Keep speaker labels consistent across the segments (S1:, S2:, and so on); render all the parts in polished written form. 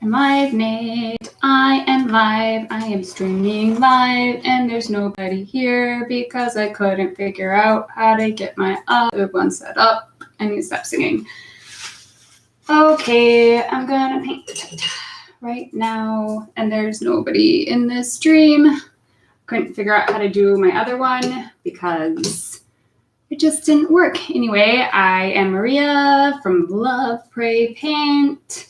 S1: I'm live, Nate. I am live. I am streaming live, and there's nobody here because I couldn't figure out how to get my other one set up. I need to stop singing. Okay, I'm gonna paint right now, and there's nobody in this stream. Couldn't figure out how to do my other one because it just didn't work. Anyway, I am Maria from Lovepraypaint.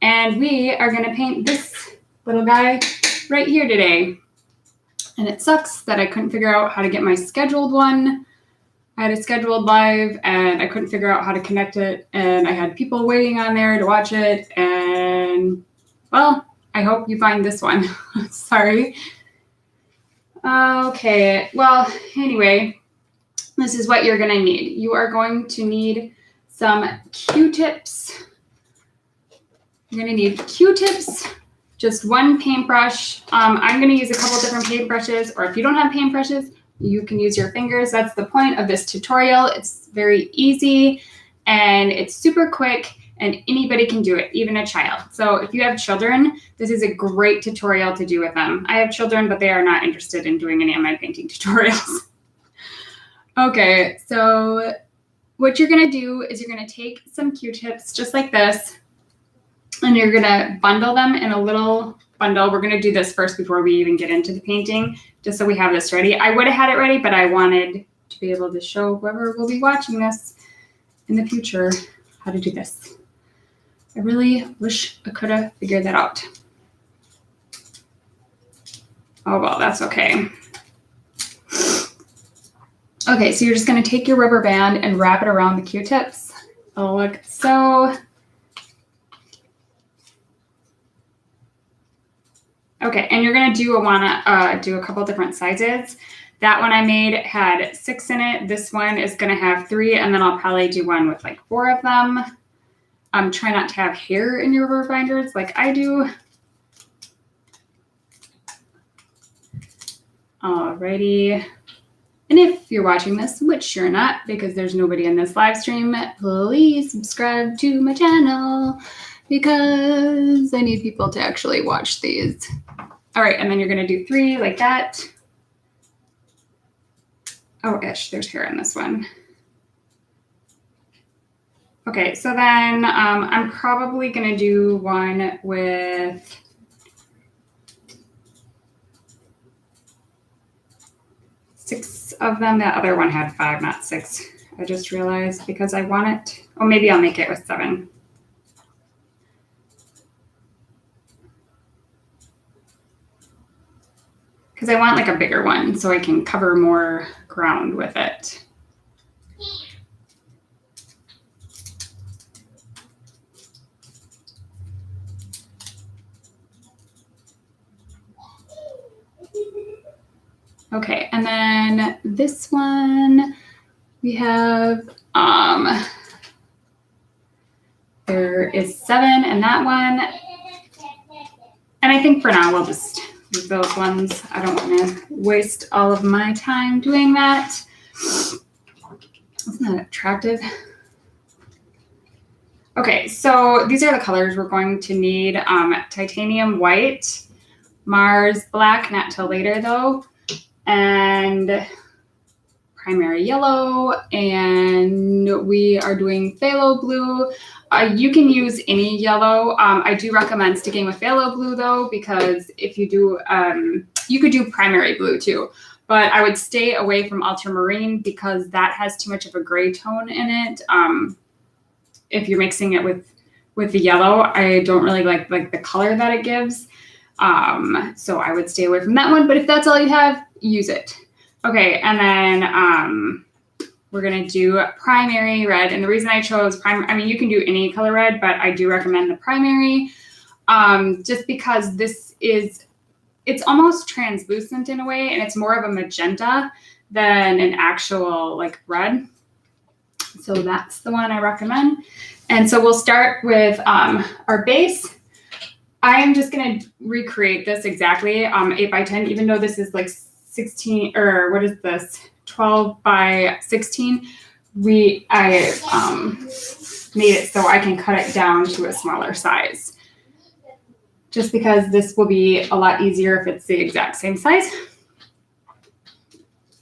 S1: And we are going to paint this little guy right here today. And it sucks that I couldn't figure out how to get my scheduled one. I had a scheduled live and I couldn't figure out how to connect it. And I had people waiting on there to watch it. And, well, I hope you find this one. Sorry. Okay, well, anyway, this is what you're going to need. You are going to need some Q-tips. You're going to need Q-tips, just one paintbrush. I'm going to use a couple different paintbrushes, or if you don't have paintbrushes, you can use your fingers. That's the point of this tutorial. It's very easy and it's super quick and anybody can do it, even a child. So if you have children, this is a great tutorial to do with them. I have children, but they are not interested in doing any of my painting tutorials. Okay, so what you're going to do is you're going to take some Q-tips just like this. And you're going to bundle them in a little bundle. We're going to do this first before we even get into the painting, just so we have this ready. I would have had it ready, but I wanted to be able to show whoever will be watching this in the future how to do this. I really wish I could have figured that out. Oh, well, that's okay. Okay, so you're just going to take your rubber band and wrap it around the Q-tips. Oh, look, so... Okay, and you're gonna wanna do a couple different sizes. That one I made had 6 in it. This one is gonna have 3, and then I'll probably do one with like 4 of them. Try not to have hair in your rubber binders like I do. Alrighty. And if you're watching this, which you're not because there's nobody in this live stream, please subscribe to my channel because I need people to actually watch these. All right, and then you're gonna do 3 like that. Oh, ish, there's hair in this one. Okay, so then I'm probably gonna do one with six of them. That other one had 5, not 6. I just realized because I want it. Oh, maybe I'll make it with 7. Because I want like a bigger one so I can cover more ground with it. Okay, and then this one we have, there is 7 in that one. And I think for now we'll just use those ones. I don't want to waste all of my time doing that. Isn't that attractive? Okay, so these are the colors we're going to need. Titanium white, Mars black, not till later though, and primary yellow, and we are doing phthalo blue. You can use any yellow. I do recommend sticking with phthalo blue though, because if you do, you could do primary blue too, but I would stay away from ultramarine because that has too much of a gray tone in it. If you're mixing it with the yellow, I don't really like the color that it gives. So I would stay away from that one, but if that's all you have, use it. Okay, and then we're gonna do primary red. And the reason I chose primary, I mean, you can do any color red, but I do recommend the primary, just because it's almost translucent in a way, and it's more of a magenta than an actual like red. So that's the one I recommend. And so we'll start with our base. I am just gonna recreate this exactly 8 by 10, even though this is like 16, or what is this? 12 by 16. I made it so I can cut it down to a smaller size. just because this will be a lot easier if it's the exact same size.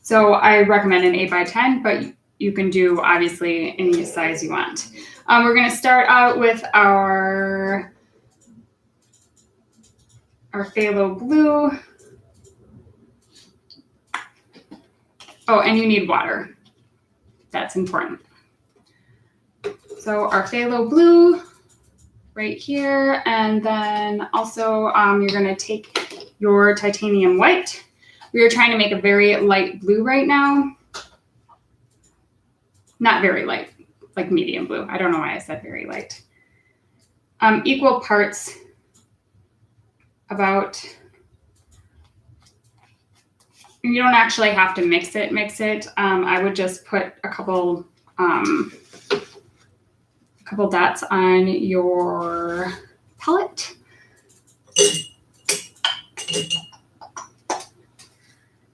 S1: So I recommend an 8x10, but you can do obviously any size you want. We're going to start out with our phthalo blue. Oh, and you need water. That's important. So our phthalo blue right here, and then also you're going to take your titanium white. We are trying to make a very light blue right now. Not very light, like medium blue. I don't know why I said very light. Equal parts, about, you don't actually have to mix it. I would just put a couple dots on your palette.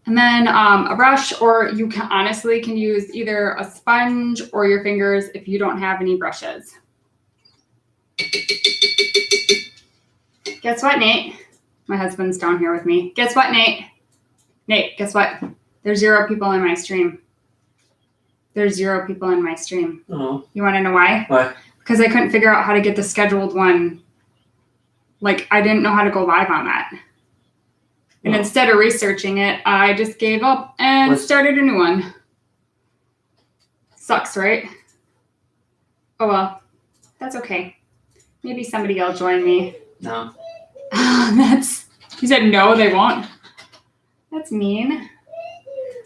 S1: And then a brush, or you can honestly use either a sponge or your fingers if you don't have any brushes. Guess what, Nate? My husband's down here with me. Guess what, Nate? Nate, guess what? There's 0 people in my stream. There's 0 people in my stream.
S2: Oh.
S1: You want to know why?
S2: Why?
S1: Because I couldn't figure out how to get the scheduled one. Like, I didn't know how to go live on that. And instead of researching it, I just gave up and started a new one. Sucks, right? Oh, well. That's okay. Maybe somebody will join me.
S2: No.
S1: You said no, they won't? That's mean.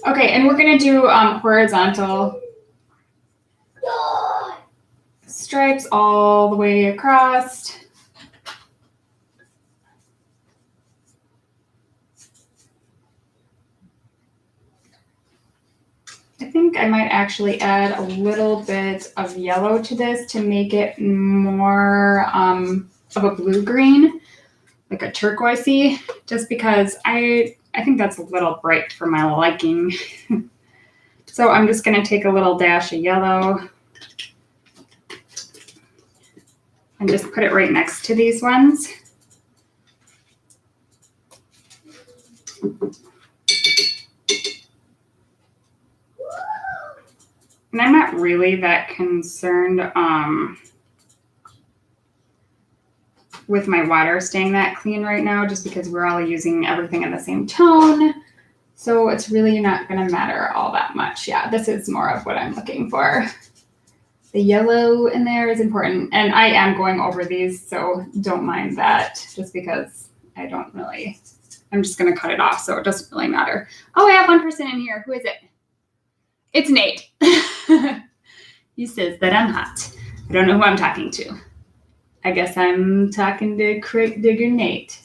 S1: Okay, and we're going to do horizontal stripes all the way across. I think I might actually add a little bit of yellow to this to make it more of a blue-green, like a turquoisey, just because I think that's a little bright for my liking. So I'm just going to take a little dash of yellow and just put it right next to these ones. And I'm not really that concerned with my water staying that clean right now, just because we're all using everything in the same tone. So it's really not going to matter all that much. Yeah, this is more of what I'm looking for. The yellow in there is important. And I am going over these, so don't mind that, just because I'm just going to cut it off, so it doesn't really matter. Oh, I have one person in here. Who is it? It's Nate. He says that I'm hot. I don't know who I'm talking to. I guess I'm talking to Crate Digger Nate.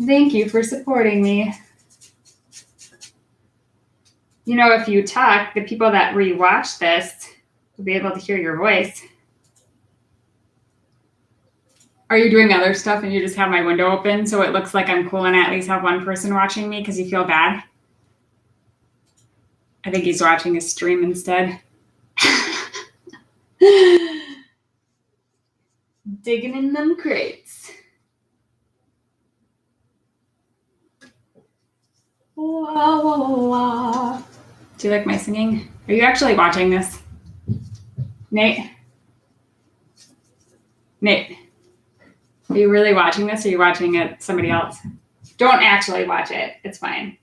S1: Thank you for supporting me. You know, if you talk, the people that rewatch this will be able to hear your voice. Are you doing other stuff and you just have my window open so it looks like I'm cool and at least have one person watching me because you feel bad? I think he's watching his stream instead. Digging in them crates. Wah, wah, wah. Do you like my singing? Are you actually watching this? Nate? Nate? Are you really watching this or are you watching it somebody else? Don't actually watch it. It's fine.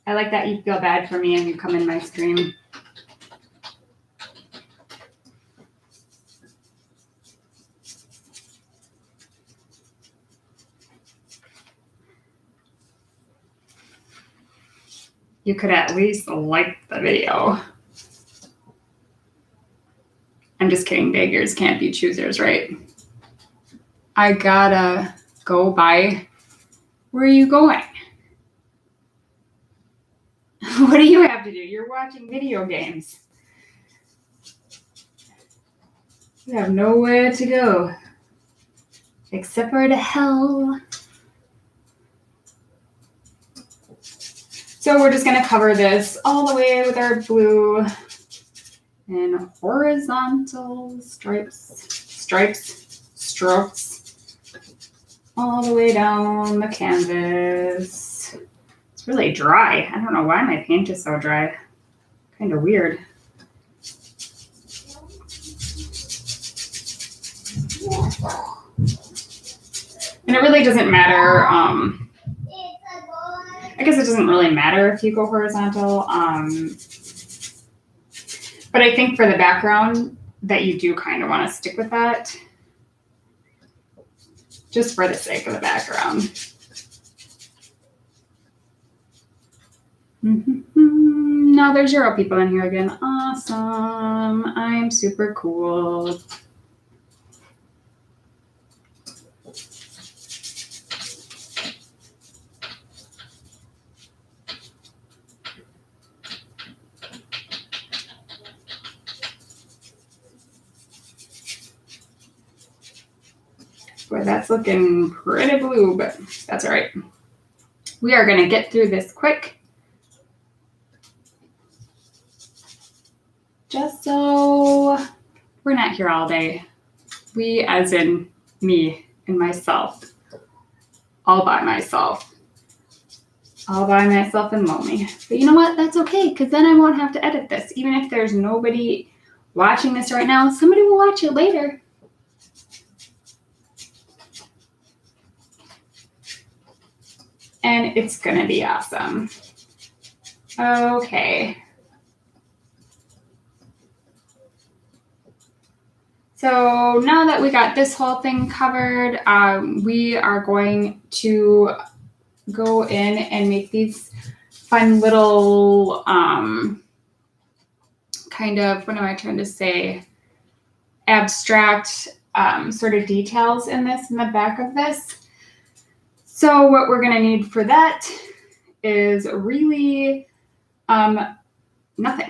S1: I like that you feel bad for me and you come in my stream. You could at least like the video. I'm just kidding. Beggars can't be choosers, right? I gotta go by. Where are you going? What do you have to do? You're watching video games. You have nowhere to go. Except for to hell. So we're just going to cover this all the way with our blue and horizontal strokes. all the way down the canvas. It's really dry. I don't know why my paint is so dry. Kind of weird. And it really doesn't matter. I guess it doesn't really matter if you go horizontal. But I think for the background that you do kind of want to stick with that. Just for the sake of the background. Now there's 0 people in here again. Awesome. I'm super cool. Boy, that's looking pretty blue, but that's all right. We are going to get through this quick. Just so we're not here all day. We, as in me and myself, all by myself. All by myself and lonely. But you know what? That's okay, because then I won't have to edit this. Even if there's nobody watching this right now, somebody will watch it later. And it's going to be awesome. Okay. So now that we got this whole thing covered, we are going to go in and make these fun little kind of, what am I trying to say, abstract sort of details in the back of this. So what we're going to need for that is really nothing.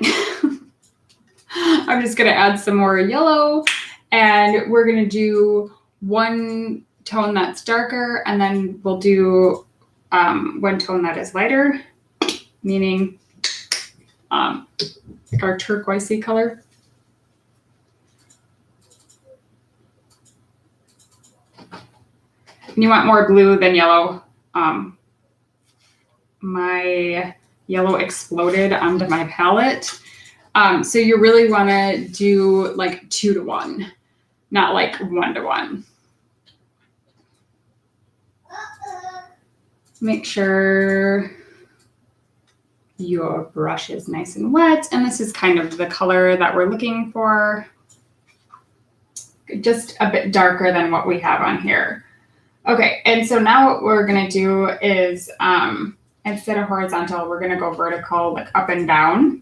S1: I'm just going to add some more yellow, and we're going to do one tone that's darker, and then we'll do one tone that is lighter, meaning like our turquoisey color. And you want more blue than yellow. My yellow exploded onto my palette. So you really want to do like 2 to 1, not like 1 to 1. Make sure your brush is nice and wet. And this is kind of the color that we're looking for. Just a bit darker than what we have on here. Okay, and so now what we're going to do is instead of horizontal, we're going to go vertical, like up and down.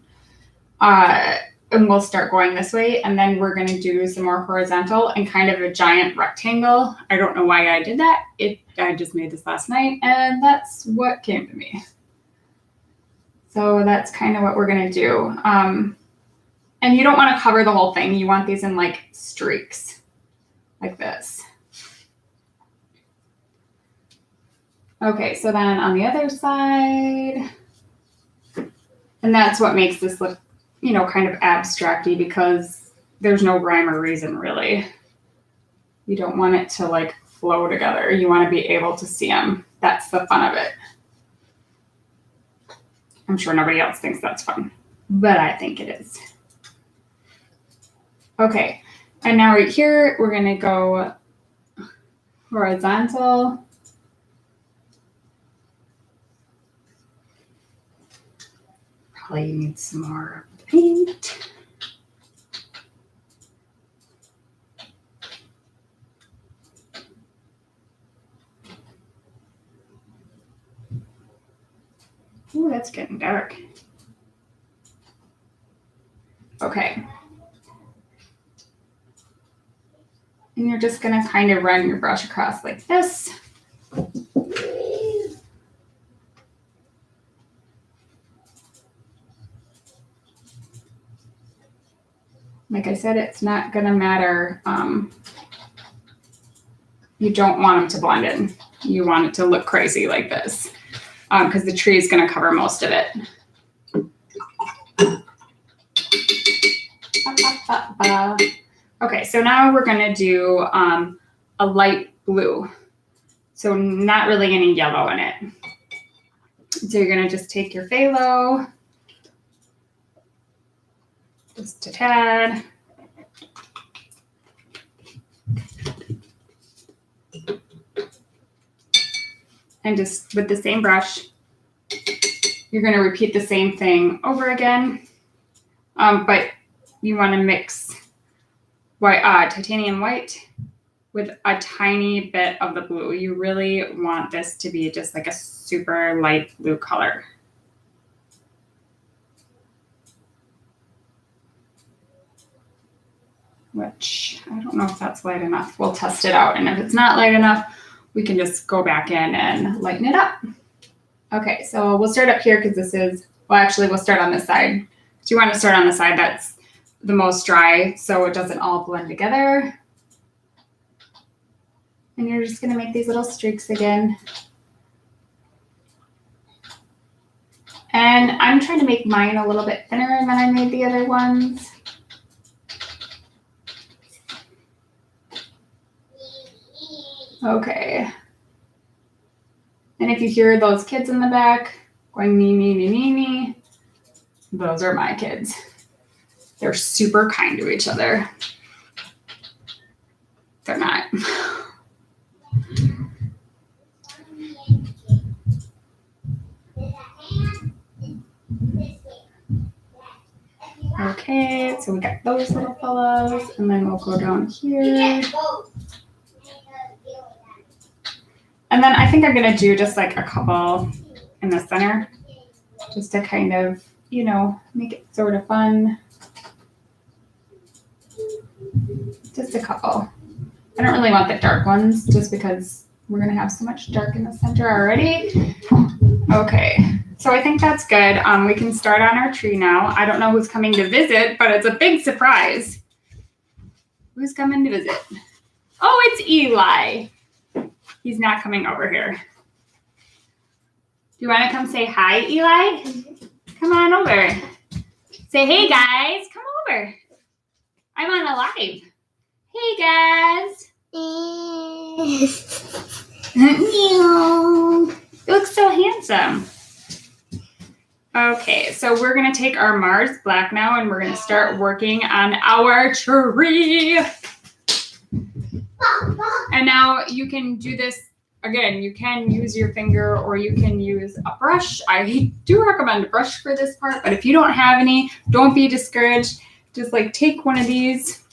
S1: And we'll start going this way, and then we're going to do some more horizontal and kind of a giant rectangle. I don't know why I did that. I just made this last night, and that's what came to me. So that's kind of what we're going to do. And you don't want to cover the whole thing. You want these in like streaks, like this. Okay, so then on the other side, and that's what makes this look, you know, kind of abstracty, because there's no rhyme or reason really. You don't want it to like flow together. You want to be able to see them. That's the fun of it. I'm sure nobody else thinks that's fun, but I think it is. Okay, and now right here, we're going to go horizontal. Probably need some more paint. Ooh, that's getting dark. Okay. And you're just going to kind of run your brush across like this. Like I said, it's not going to matter. You don't want them to blend in. You want it to look crazy like this, because the tree is going to cover most of it. Okay, so now we're going to do a light blue. So not really any yellow in it. So you're gonna just take your phthalo, just a tad. And just with the same brush, you're gonna repeat the same thing over again. But you wanna mix white, titanium white with a tiny bit of the blue. You really want this to be just like a super light blue color. Which I don't know if that's light enough. We'll test it out. And if it's not light enough, we can just go back in and lighten it up. Okay, so we'll start up here because this is, well, actually we'll start on this side. So you want to start on the side that's the most dry so it doesn't all blend together. And you're just going to make these little streaks again. And I'm trying to make mine a little bit thinner than I made the other ones. Okay. And if you hear those kids in the back going me, me, me, me, me, those are my kids. They're super kind to each other. They're not. Okay, so we got those little fellows, and then we'll go down here. And then I think I'm gonna do just like a couple in the center, just to kind of, you know, make it sort of fun. Just a couple. I don't really want the dark ones just because we're gonna have so much dark in the center already. Okay, so I think that's good. We can start on our tree now. I don't know who's coming to visit, but it's a big surprise. Who's coming to visit? Oh, it's Eli. He's not coming over here. Do you want to come say hi, Eli? Come on over. Say, hey, guys. Come over. I'm on a live. Hey, guys. You look so handsome. Okay, so we're going to take our Mars Black now, and we're going to start working on our tree. And now you can do this, again, you can use your finger or you can use a brush. I do recommend a brush for this part, but if you don't have any, don't be discouraged. Just like take one of these,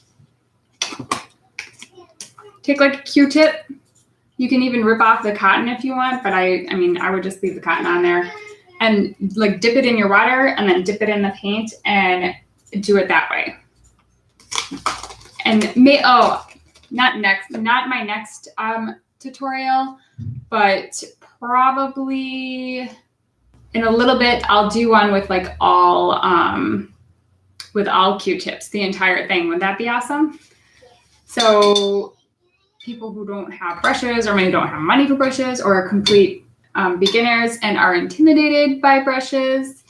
S1: take like a Q-tip. You can even rip off the cotton if you want, but I mean, I would just leave the cotton on there and like dip it in your water and then dip it in the paint and do it that way. And not my next tutorial, but probably in a little bit I'll do one with like all Q-tips, the entire thing. Would that be awesome? So people who don't have brushes or maybe don't have money for brushes or are complete beginners and are intimidated by brushes,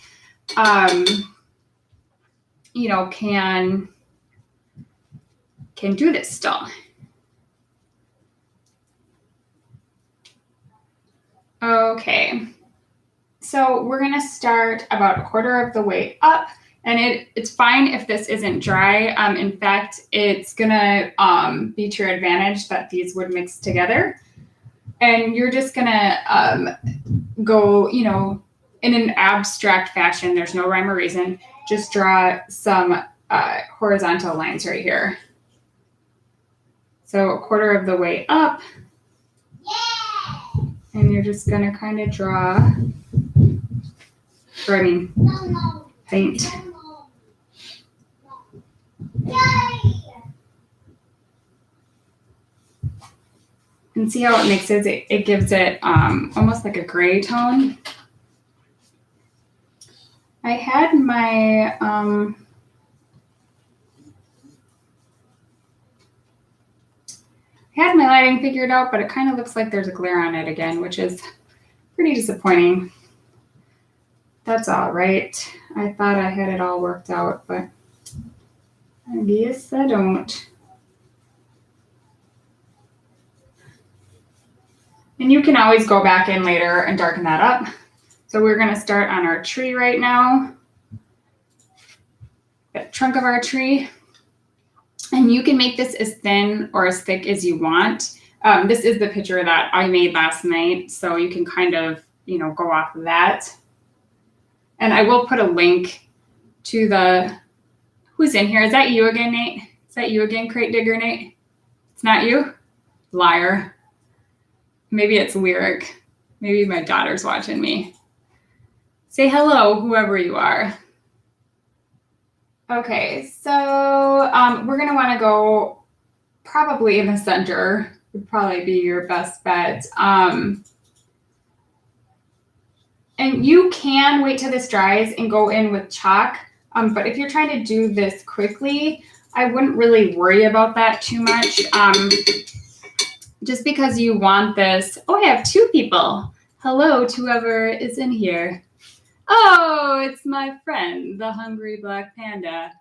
S1: you know, can do this still. Okay, so we're gonna start about a quarter of the way up, and it's fine if this isn't dry. In fact, it's gonna be to your advantage that these would mix together. And you're just gonna go, you know, in an abstract fashion. There's no rhyme or reason. Just draw some horizontal lines right here. So a quarter of the way up. And you're just going to kind of draw, paint. And see how it mixes? It gives it almost like a gray tone. I had my lighting figured out, but it kind of looks like there's a glare on it again, which is pretty disappointing. That's all right. I thought I had it all worked out, but I guess I don't. And you can always go back in later and darken that up. So we're going to start on our tree right now, the trunk of our tree. And you can make this as thin or as thick as you want. This is the picture that I made last night, so you can kind of, go off of that. And I will put a link to the, who's in here? Is that you again, Nate? Is that you again, Crate Digger, Nate? It's not you? Liar. Maybe it's Lyric. Maybe my daughter's watching me. Say hello, whoever you are. Okay, so we're going to want to go probably in the center. Would probably be your best bet. And you can wait till this dries and go in with chalk. But if you're trying to do this quickly, I wouldn't really worry about that too much. Just because you want this. Oh, I have 2 people. Hello to whoever is in here. Oh, it's my friend, the hungry black panda.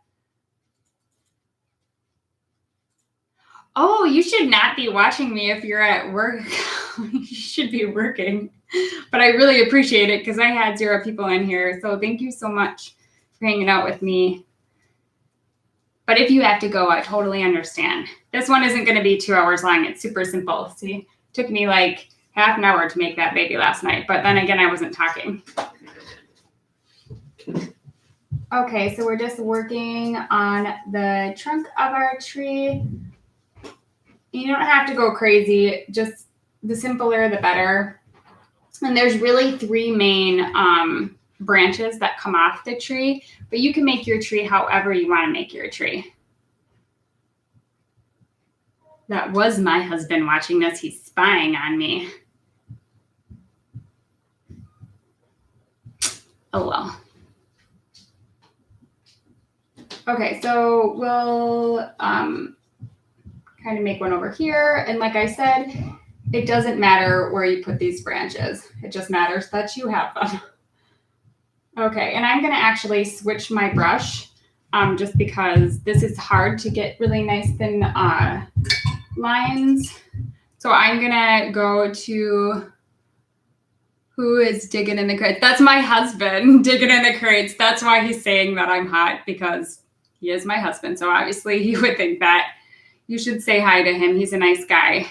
S1: Oh, you should not be watching me if you're at work. You should be working. But I really appreciate it because I had 0 people in here. So thank you so much for hanging out with me. But if you have to go, I totally understand. This one isn't going to be 2 hours long. It's super simple. See, it took me like half an hour to make that baby last night. But then again, I wasn't talking. Okay, so we're just working on the trunk of our tree. You don't have to go crazy. Just the simpler, the better. And there's really 3 main branches that come off the tree, but you can make your tree however you want to make your tree. That was my husband watching this. He's spying on me. Oh, well. Okay, so we'll kind of make one over here. And like I said, it doesn't matter where you put these branches. It just matters that you have them. Okay, and I'm going to actually switch my brush just because this is hard to get really nice thin lines. So I'm going to go to, who is digging in the crates? That's my husband digging in the crates. That's why he's saying that I'm hot, because he is my husband. So obviously he would think that. You should say hi to him. He's a nice guy.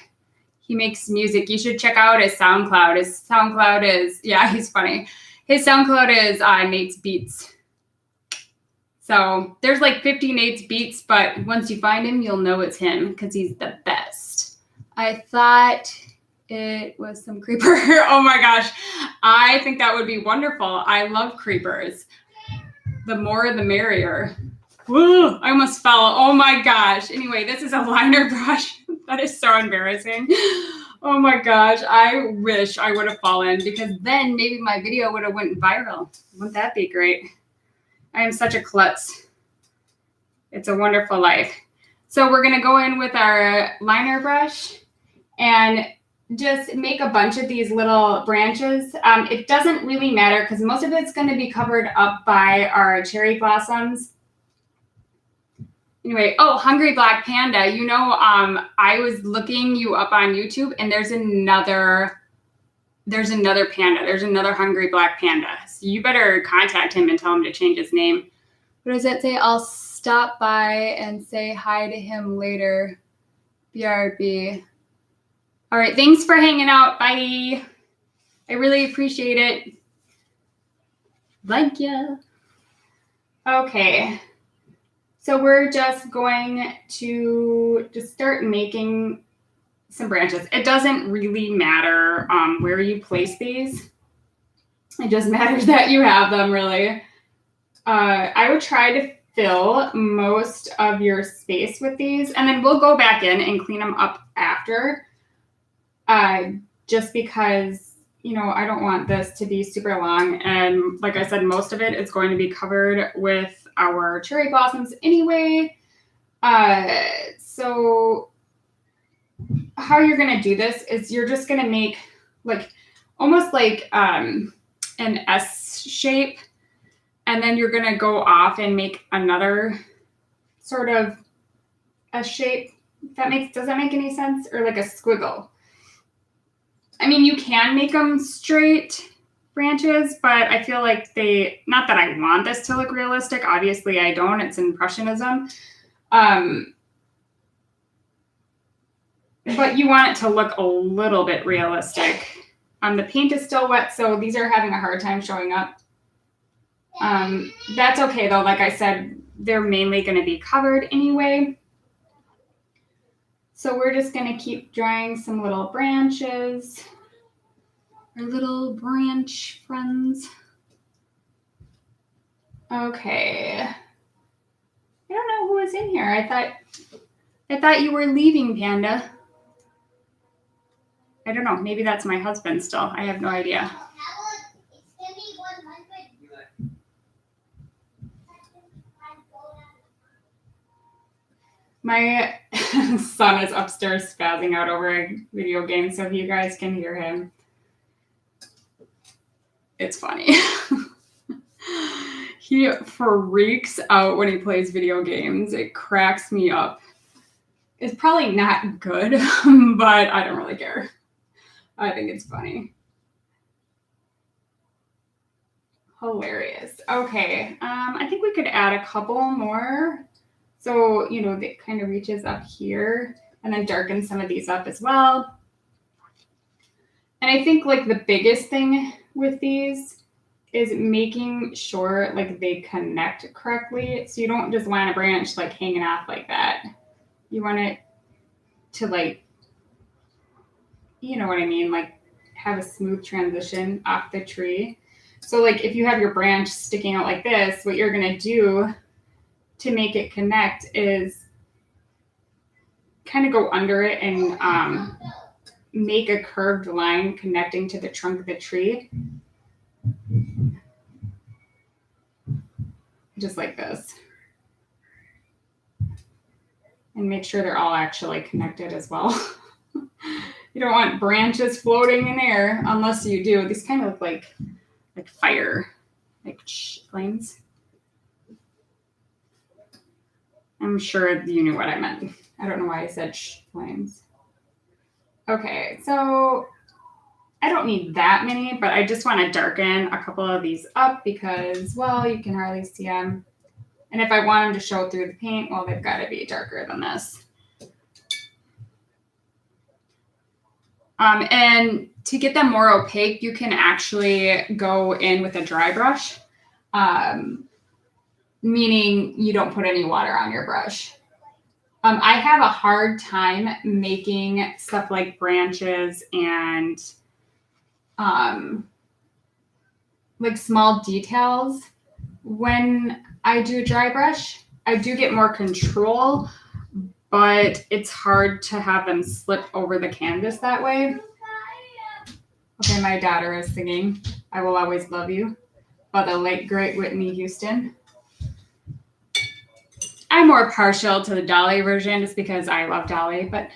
S1: He makes music. You should check out his SoundCloud. His SoundCloud is, yeah, he's funny. His SoundCloud is Nate's Beats. So there's like 50 Nate's Beats, but once you find him, you'll know it's him because he's the best. I thought it was some creeper. Oh my gosh. I think that would be wonderful. I love creepers. The more, the merrier. Woo, I almost fell. Oh my gosh. Anyway, this is a liner brush. That is so embarrassing. Oh my gosh. I wish I would have fallen because then maybe my video would have went viral. Wouldn't that be great? I am such a klutz. It's a wonderful life. So we're going to go in with our liner brush and just make a bunch of these little branches. It doesn't really matter because most of it's going to be covered up by our cherry blossoms. Anyway, oh, Hungry Black Panda, I was looking you up on YouTube and there's another panda. There's another Hungry Black Panda. So you better contact him and tell him to change his name. What does that say? I'll stop by and say hi to him later. BRB. All right, thanks for hanging out. Bye. I really appreciate it. Thank you. Okay. So we're just going to just start making some branches. It doesn't really matter where you place these. It just matters that you have them, really. I would try to fill most of your space with these, and then we'll go back in and clean them up after. Just because, I don't want this to be super long. And like I said, most of it is going to be covered with our cherry blossoms anyway. So how you're going to do this is you're just going to make almost like an S shape. And then you're going to go off and make another sort of S shape. Does that make any sense? Or like a squiggle. I mean, you can make them straight branches, but I feel like not that I want this to look realistic. Obviously I don't, it's impressionism. But you want it to look a little bit realistic. The paint is still wet, so these are having a hard time showing up. That's okay though. Like I said, they're mainly going to be covered anyway. So we're just going to keep drying some little branches. Our little branch friends. Okay. I don't know who was in here. I thought you were leaving, Panda. I don't know. Maybe that's my husband still. I have no idea. My son is upstairs spazzing out over a video game, so if you guys can hear him, it's funny. He freaks out when he plays video games. It cracks me up. It's probably not good, but I don't really care. I think it's funny. Hilarious. Okay, I think we could add a couple more. So, you know, it kind of reaches up here and then darken some of these up as well. And I think like the biggest thing with these is making sure like they connect correctly. So you don't just want a branch like hanging off like that. You want it to like, you know what I mean? Like have a smooth transition off the tree. So like if you have your branch sticking out like this, what you're gonna do to make it connect is kind of go under it and make a curved line connecting to the trunk of the tree. Just like this. And make sure they're all actually connected as well. You don't want branches floating in air unless you do. These kind of look like fire, like flames. I'm sure you knew what I meant. I don't know why I said flames. Okay, so I don't need that many, but I just want to darken a couple of these up because, well, you can hardly see them. And if I want them to show through the paint, well, they've got to be darker than this. And to get them more opaque, you can actually go in with a dry brush, meaning you don't put any water on your brush. I have a hard time making stuff like branches and like small details when I do dry brush. I do get more control, but it's hard to have them slip over the canvas that way. Okay, my daughter is singing I Will Always Love You by the late, great Whitney Houston. I'm more partial to the Dolly version just because I love Dolly, but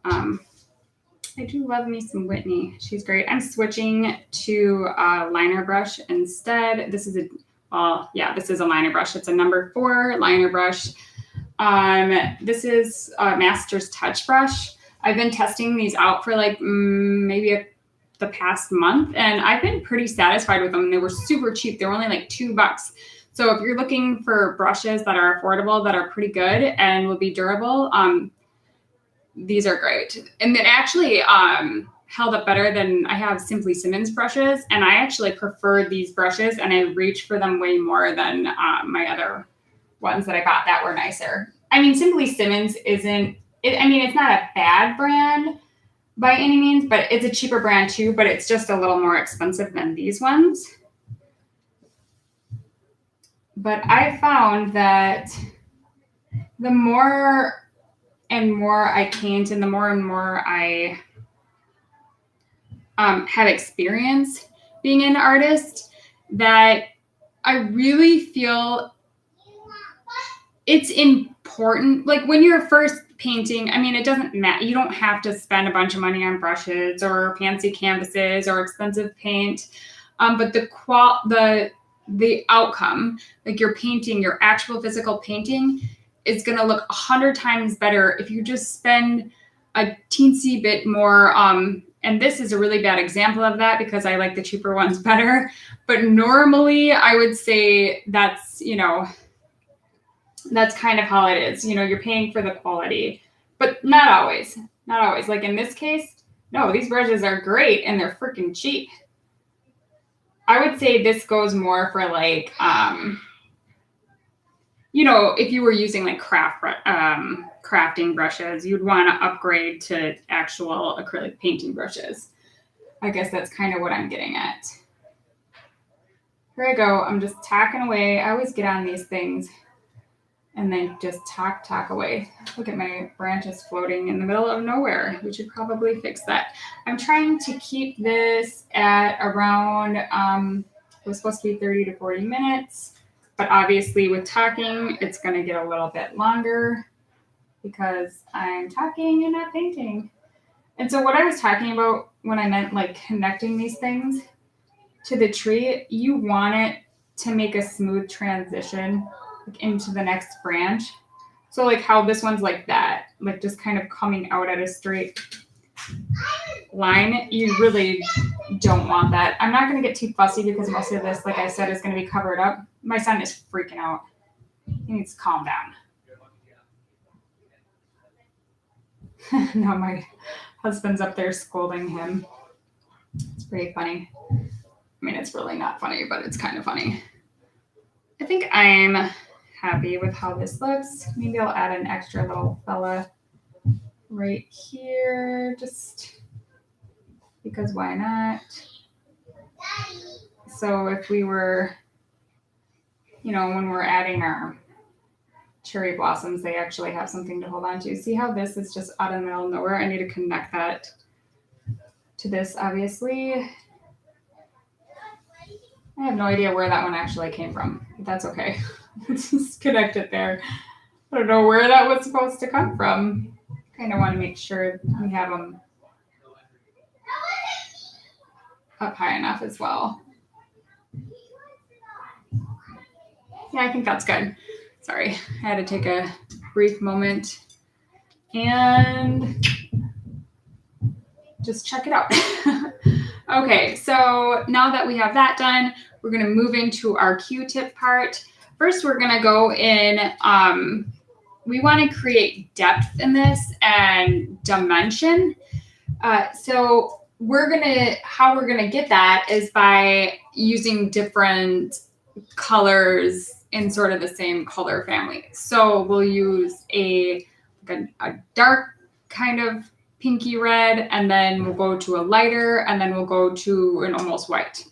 S1: I do love me some Whitney. She's great. I'm switching to a liner brush instead. This is a liner brush. It's a number 4 liner brush. This is a Master's Touch brush. I've been testing these out for like maybe the past month, and I've been pretty satisfied with them. They were super cheap. They were only like $2. So if you're looking for brushes that are affordable, that are pretty good and will be durable, these are great. And it actually held up better than I have Simply Simmons brushes, and I actually prefer these brushes, and I reach for them way more than my other ones that I bought that were nicer. I mean, Simply Simmons it's not a bad brand by any means, but it's a cheaper brand too, but it's just a little more expensive than these ones. But I found that the more and more I paint and the more and more I have experience being an artist, that I really feel it's important. Like when you're first painting, I mean, it doesn't matter. You don't have to spend a bunch of money on brushes or fancy canvases or expensive paint. But the outcome, like your painting, your actual physical painting, is going to look 100 times better if you just spend a teensy bit more And this is a really bad example of that because I like the cheaper ones better. But normally I would say that's, you know, that's kind of how it is. You know, you're paying for the quality, but not always. Not always. Like in this case, no, these brushes are great and they're freaking cheap. I would say this goes more for like, you know, if you were using like crafting brushes, you'd want to upgrade to actual acrylic painting brushes. I guess that's kind of what I'm getting at. Here I go. I'm just tacking away. I always get on these things and then just tack away. Look at my branches floating in the middle of nowhere. We should probably fix that. I'm trying to keep this at around, it was supposed to be 30 to 40 minutes, but obviously with talking, it's gonna get a little bit longer because I'm talking and not painting. And so what I was talking about when I meant like connecting these things to the tree, you want it to make a smooth transition into the next branch. So like how this one's like that, like just kind of coming out at a straight line. You really don't want that. I'm not going to get too fussy because most of this, like I said, is going to be covered up. My son is freaking out. He needs to calm down. Now my husband's up there scolding him. It's pretty funny. I mean, it's really not funny, but it's kind of funny. I think I'm happy with how this looks. Maybe I'll add an extra little fella right here, just because why not? So if we were, you know, when we're adding our cherry blossoms, they actually have something to hold on to. See how this is just out in the middle of nowhere? I need to connect that to this, obviously. I have no idea where that one actually came from, but that's okay. Just connect it there. I don't know where that was supposed to come from. Kind of want to make sure we have them up high enough as well. Yeah, I think that's good. Sorry, I had to take a brief moment and just check it out. Okay, so now that we have that done, we're going to move into our Q-tip part. First, we're going to go in, we want to create depth in this and dimension. So how we're going to get that is by using different colors in sort of the same color family. So we'll use a dark kind of pinky red, and then we'll go to a lighter, and then we'll go to an almost white.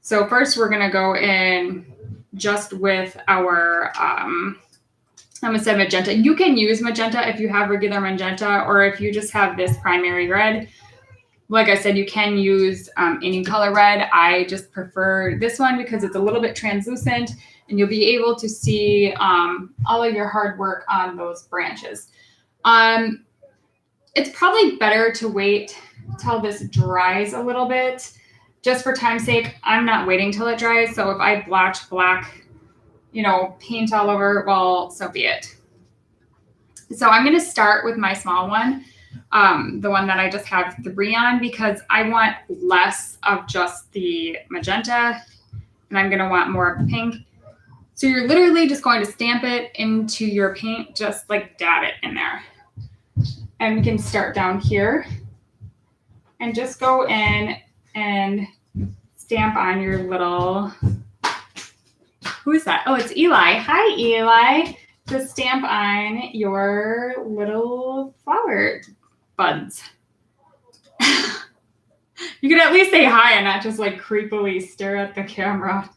S1: So first we're gonna go in just with our, I'm gonna say magenta. You can use magenta if you have regular magenta, or if you just have this primary red. Like I said, you can use any color red. I just prefer this one because it's a little bit translucent and you'll be able to see all of your hard work on those branches. It's probably better to wait till this dries a little bit. Just for time's sake, I'm not waiting till it dries. So if I blotch black, you know, paint all over, well, so be it. So I'm going to start with my small one, the one that I just have 3 on, because I want less of just the magenta and I'm going to want more of the pink. So you're literally just going to stamp it into your paint, just like dab it in there. And we can start down here and just go in and stamp on your little, who is that? Oh, it's Eli. Hi, Eli. Just stamp on your little flower buds. You could at least say hi and not just like creepily stare at the camera.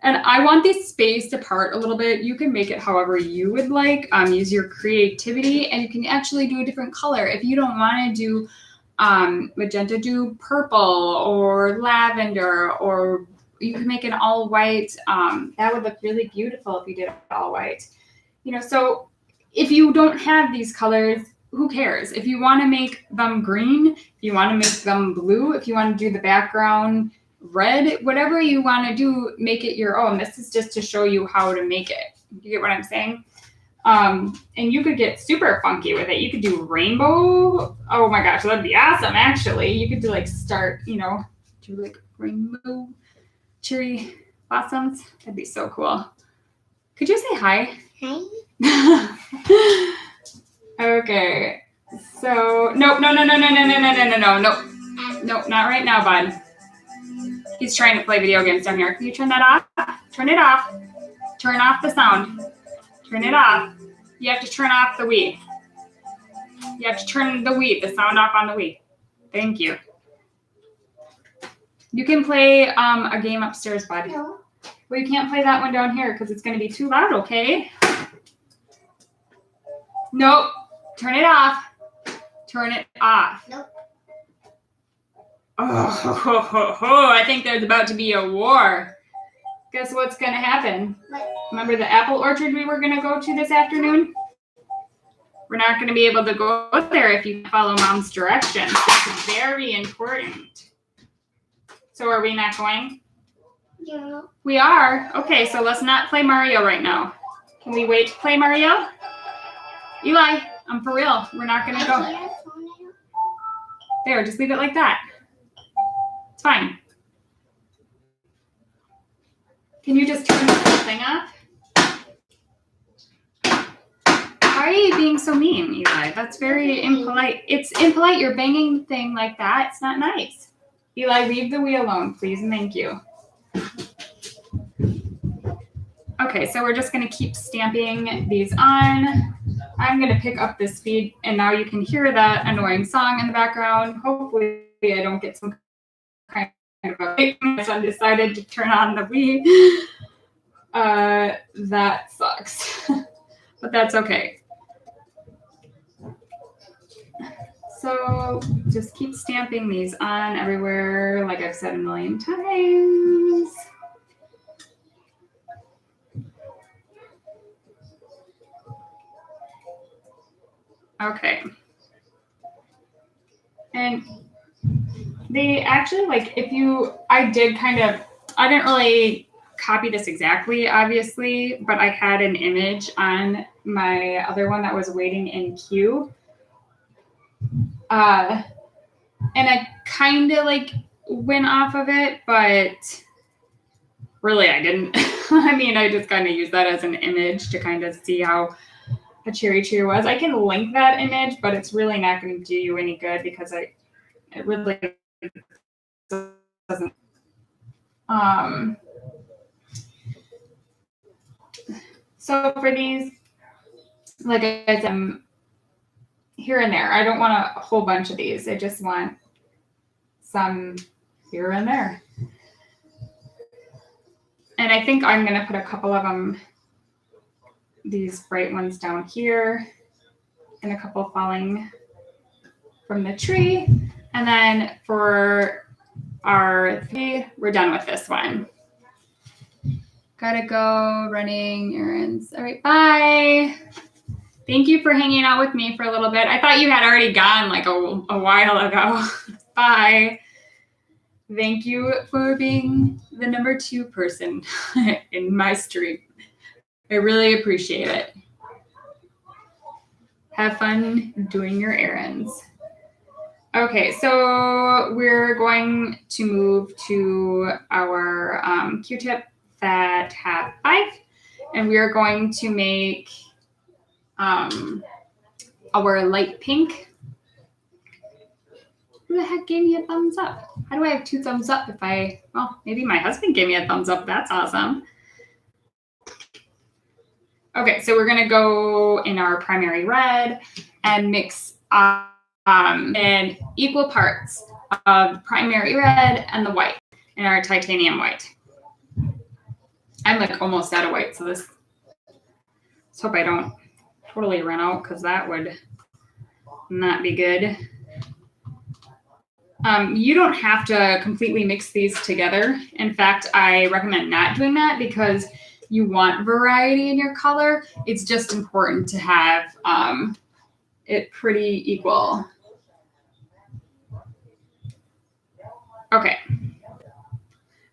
S1: And I want this spaced apart a little bit. You can make it however you would like. Use your creativity, and you can actually do a different color. If you don't want to do magenta, do purple or lavender, or you can make it all white. That would look really beautiful if you did it all white. You know, so if you don't have these colors, who cares? If you want to make them green, if you want to make them blue, if you want to do the background red, whatever you want to do, make it your own. This is just to show you how to make it. You get what I'm saying? And you could get super funky with it. You could do rainbow. Oh my gosh, that'd be awesome, actually. You could do like start, do like rainbow cherry blossoms. That'd be so cool. Could you say hi? Hi. Okay. So, nope, no. Nope, not right now, bud. He's trying to play video games down here. Can you turn that off? Turn it off. Turn off the sound. Turn it off. You have to turn off the Wii. You have to turn the sound off on the Wii. Thank you. You can play a game upstairs, bud. No. Well, you can't play that one down here because it's going to be too loud, okay? Nope. Turn it off. Turn it off. Nope. Oh, I think there's about to be a war. Guess what's going to happen? What? Remember the apple orchard we were going to go to this afternoon? We're not going to be able to go there if you follow Mom's directions. It's very important. So are we not going? Yeah. We are? Okay, so let's not play Mario right now. Can we wait to play Mario? Eli, I'm for real. We're not going to go. There, just leave it like that. It's fine. Can you just turn the whole thing off? Why are you being so mean, Eli? That's very impolite. It's impolite. You're banging the thing like that. It's not nice. Eli, leave the Wii alone, please, and thank you. Okay, so we're just going to keep stamping these on. I'm going to pick up this speed, and now you can hear that annoying song in the background. Hopefully I don't get some kind of a my son decided to turn on the Wii. That sucks, but that's okay. So just keep stamping these on everywhere, like I've said a million times. Okay. And they actually, I didn't really copy this exactly, obviously, but I had an image on my other one that was waiting in queue. And I kind of went off of it, but really I didn't. I mean, I just kind of used that as an image to kind of see how a cherry tree was. I can link that image, but it's really not going to do you any good because it really doesn't. So for these, like I said, here and there. I don't want a whole bunch of these. I just want some here and there. And I think I'm going to put a couple of them, these bright ones down here, and a couple falling from the tree. And then for our 3, we're done with this one. Gotta go running errands. All right, bye. Thank you for hanging out with me for a little bit. I thought you had already gone a while ago. Bye. Thank you for being the number 2 person in my stream. I really appreciate it. Have fun doing your errands. Okay, so we're going to move to our Q-tip that have 5, and we are going to make our light pink. Who the heck gave me a thumbs up? How do I have 2 thumbs up if maybe my husband gave me a thumbs up. That's awesome. Okay, so we're going to go in our primary red and mix in equal parts of primary red and the white in our titanium white. I'm almost out of white, so let's hope I don't totally run out because that would not be good. You don't have to completely mix these together. In fact, I recommend not doing that because you want variety in your color. It's just important to have it pretty equal. Okay.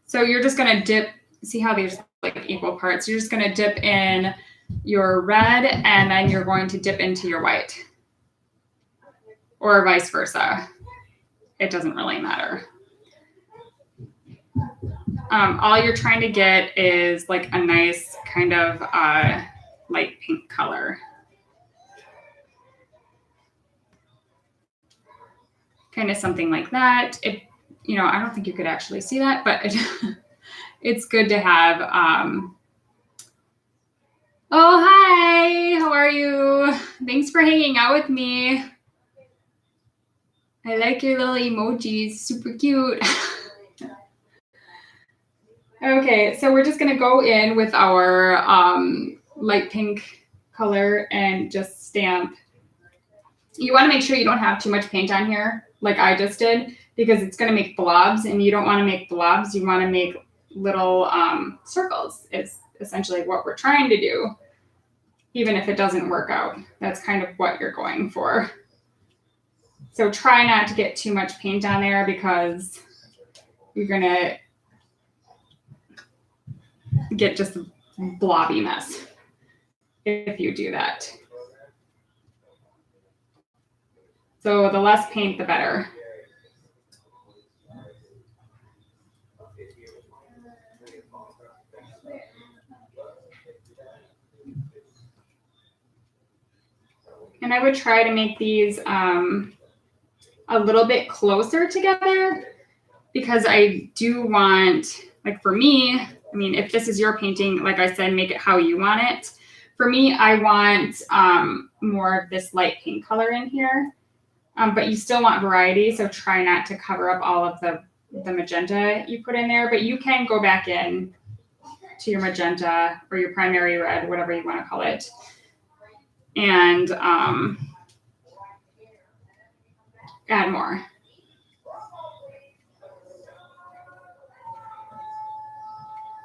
S1: So you're just going to dip. See how these equal parts? You're just going to dip in your red, and then you're going to dip into your white, or vice versa. It doesn't really matter. All you're trying to get is like a nice kind of light pink color. Kind of something like that. It, you know, I don't think you could actually see that, but it's good to have. Oh, hi, how are you? Thanks for hanging out with me. I like your little emojis, super cute. Okay, so we're just gonna go in with our light pink color and just stamp. You wanna make sure you don't have too much paint on here, like I just did, because it's gonna make blobs, and you don't wanna make blobs, you wanna make little circles, is essentially what we're trying to do, even if it doesn't work out. That's kind of what you're going for. So try not to get too much paint on there, because you're gonna get just a blobby mess if you do that. So the less paint, the better. And I would try to make these a little bit closer together, because I do want, like for me, I mean, if this is your painting, like I said, make it how you want it. For me, I want more of this light pink color in here, but you still want variety, so try not to cover up all of the magenta you put in there, but you can go back in to your magenta or your primary red, whatever you want to call it, and add more.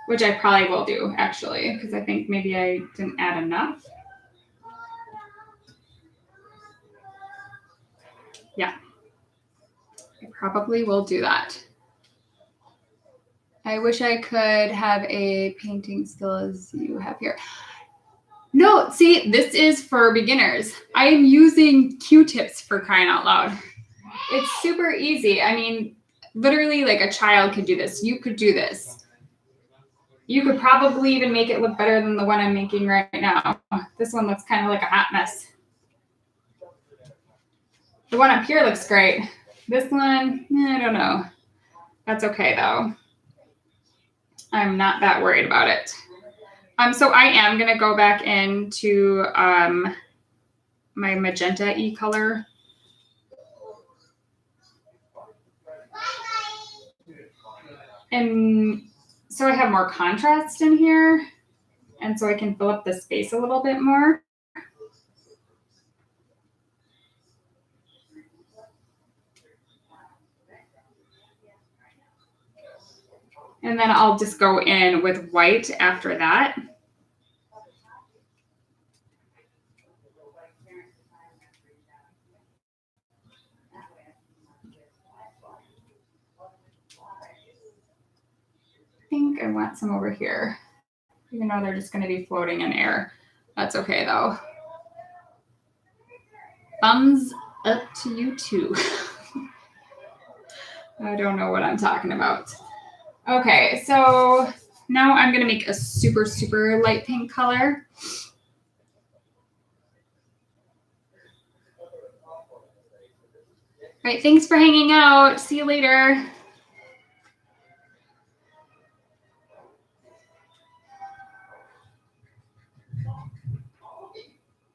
S1: Which I probably will do, actually, because I think maybe I didn't add enough. Yeah, I probably will do that. I wish I could have a painting skill as you have here. No, see, this is for beginners. I am using Q-tips, for crying out loud. It's super easy. I mean, literally, like a child could do this. You could do this. You could probably even make it look better than the one I'm making right now. This one looks kind of like a hot mess. The one up here looks great. This one, I don't know. That's okay, though. I'm not that worried about it. So I am going to go back into my magenta E color. And so I have more contrast in here, and so I can fill up the space a little bit more. And then I'll just go in with white after that. I think I want some over here, even though they're just going to be floating in air. That's okay, though. Thumbs up to you, too. I don't know what I'm talking about. Okay, so now I'm going to make a super, super light pink color. All right, thanks for hanging out. See you later.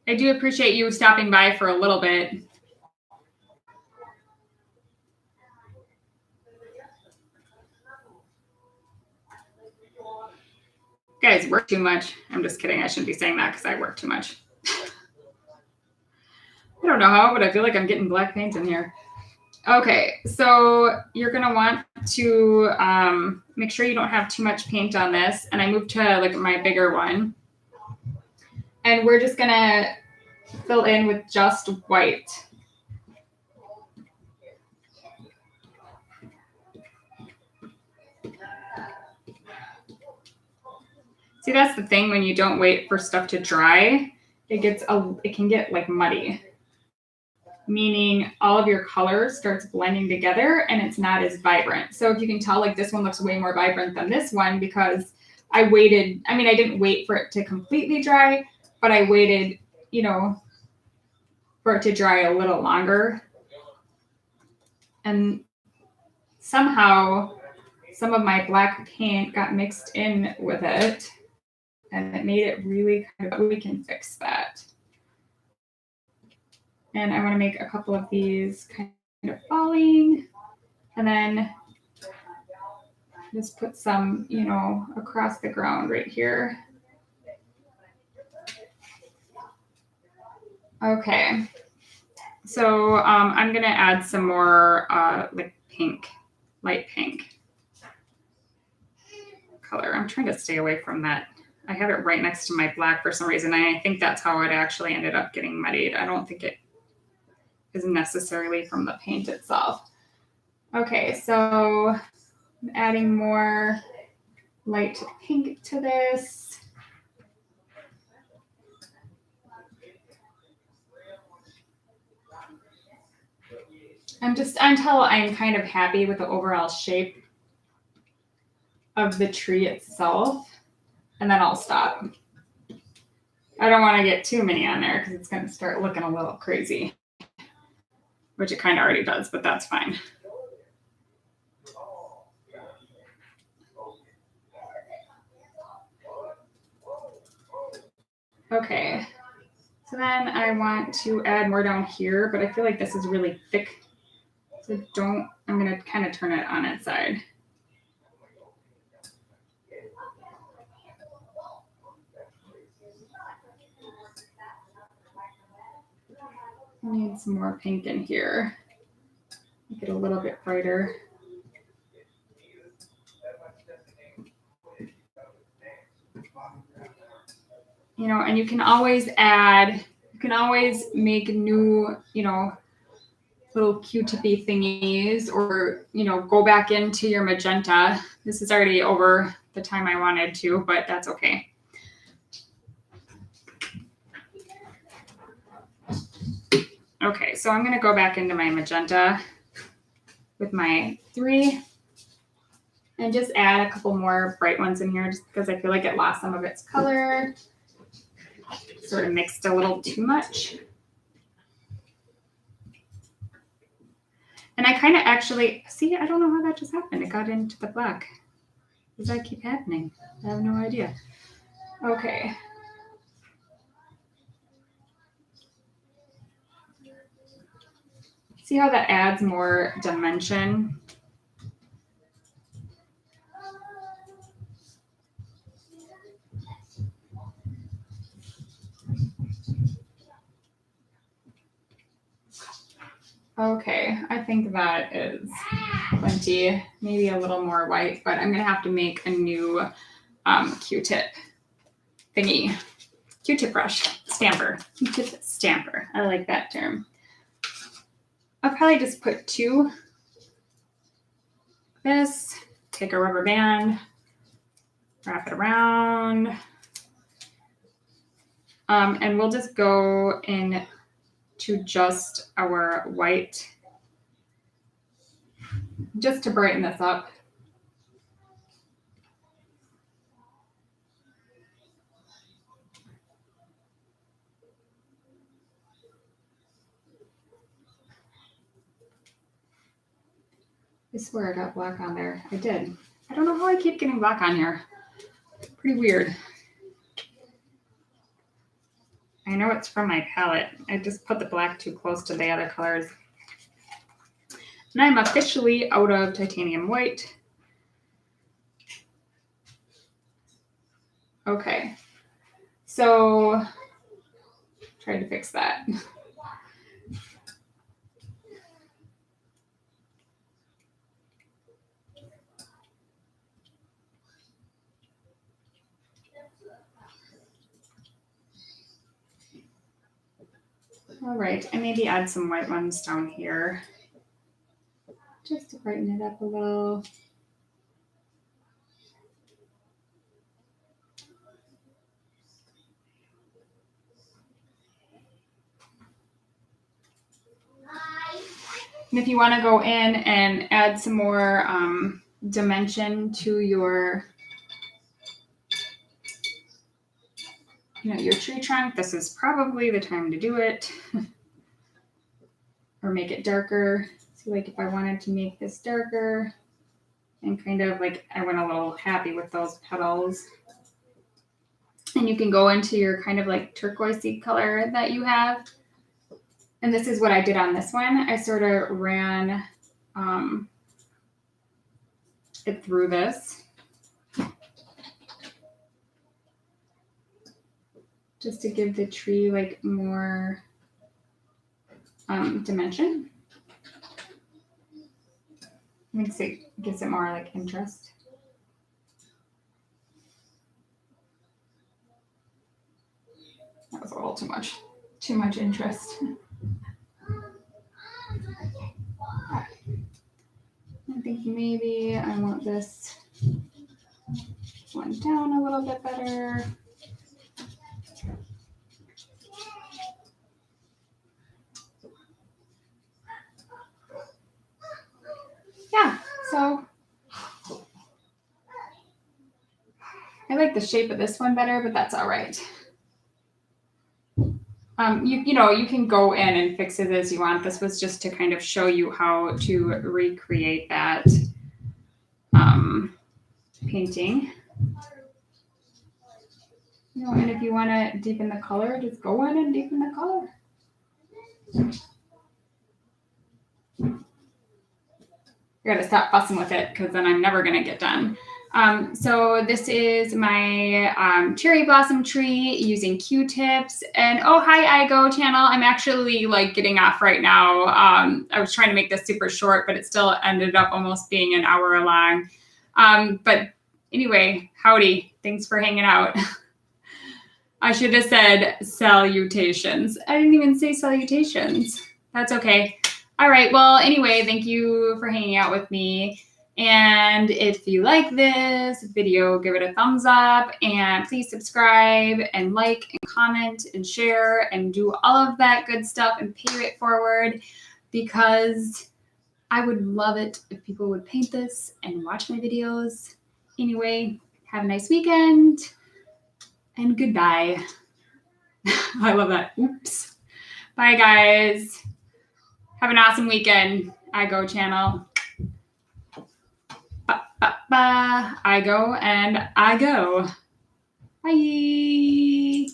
S1: I do appreciate you stopping by for a little bit. You guys work too much. I'm just kidding. I shouldn't be saying that because I work too much. I don't know how, but I feel like I'm getting black paint in here. Okay, so you're gonna want to make sure you don't have too much paint on this. And I moved to like my bigger one. And we're just gonna fill in with just white. See, that's the thing when you don't wait for stuff to dry, it can get like muddy. Meaning all of your color starts blending together and it's not as vibrant. So if you can tell, like this one looks way more vibrant than this one because I didn't wait for it to completely dry, but I waited, for it to dry a little longer. And somehow some of my black paint got mixed in with it and it made it really we can fix that. And I want to make a couple of these kind of falling and then just put some, across the ground right here. Okay. So I'm going to add some more like pink, light pink color. I'm trying to stay away from that. I have it right next to my black for some reason. I think that's how it actually ended up getting muddied. I don't think it is necessarily from the paint itself. Okay, so I'm adding more light pink to this. Until I'm kind of happy with the overall shape of the tree itself, and then I'll stop. I don't want to get too many on there because it's going to start looking a little crazy, which it kind of already does, but that's fine. Okay, so then I want to add more down here, but I feel like this is really thick. So I'm going to kind of turn it on its side. I need some more pink in here. Make it a little bit brighter. And you can always make new, little Q-tippy thingies or, go back into your magenta. This is already over the time I wanted to, but that's okay. Okay, so I'm going to go back into my magenta with my 3 and just add a couple more bright ones in here just because I feel like it lost some of its color. Sort of mixed a little too much. And I kind of actually, see, I don't know how that just happened. It got into the black. Does that keep happening? I have no idea. Okay. See how that adds more dimension? Okay, I think that is plenty, maybe a little more white, but I'm gonna have to make a new Q-tip thingy. Q-tip brush, stamper, Q-tip stamper. I like that term. I'll probably just put 2. This, take a rubber band, wrap it around, and we'll just go in to just our white, just to brighten this up. I swear I got black on there. I did. I don't know how I keep getting black on here. Pretty weird. I know it's from my palette. I just put the black too close to the other colors. And I'm officially out of titanium white. Okay. So, tried to fix that. All right, and maybe add some white ones down here just to brighten it up a little. And if you want to go in and add some more dimension to your, your tree trunk, this is probably the time to do it. Or make it darker. So like if I wanted to make this darker and kind of like, I went a little happy with those petals. And you can go into your kind of like turquoisey color that you have. And this is what I did on this one. I sort of ran it through this. Just to give the tree like more dimension. Makes it, gives it more like interest. That was a little too much interest. I think maybe I want this one down a little bit better. Yeah, so I like the shape of this one better, but that's all right. You can go in and fix it as you want. This was just to kind of show you how to recreate that painting. And if you want to deepen the color, just go in and deepen the color. I gotta stop fussing with it because then I'm never gonna get done. So this is my cherry blossom tree using Q-tips. And oh, hi, iGo channel. I'm actually like getting off right now. I was trying to make this super short, but it still ended up almost being an hour long. But anyway, howdy. Thanks for hanging out. I should have said salutations. I didn't even say salutations. That's okay. All right. Well, anyway, thank you for hanging out with me. And if you like this video, give it a thumbs up and please subscribe and like and comment and share and do all of that good stuff and pay it forward because I would love it if people would paint this and watch my videos. Anyway, have a nice weekend and goodbye. I love that. Oops. Bye, guys. Have an awesome weekend. iGo channel. I go and I go. Bye.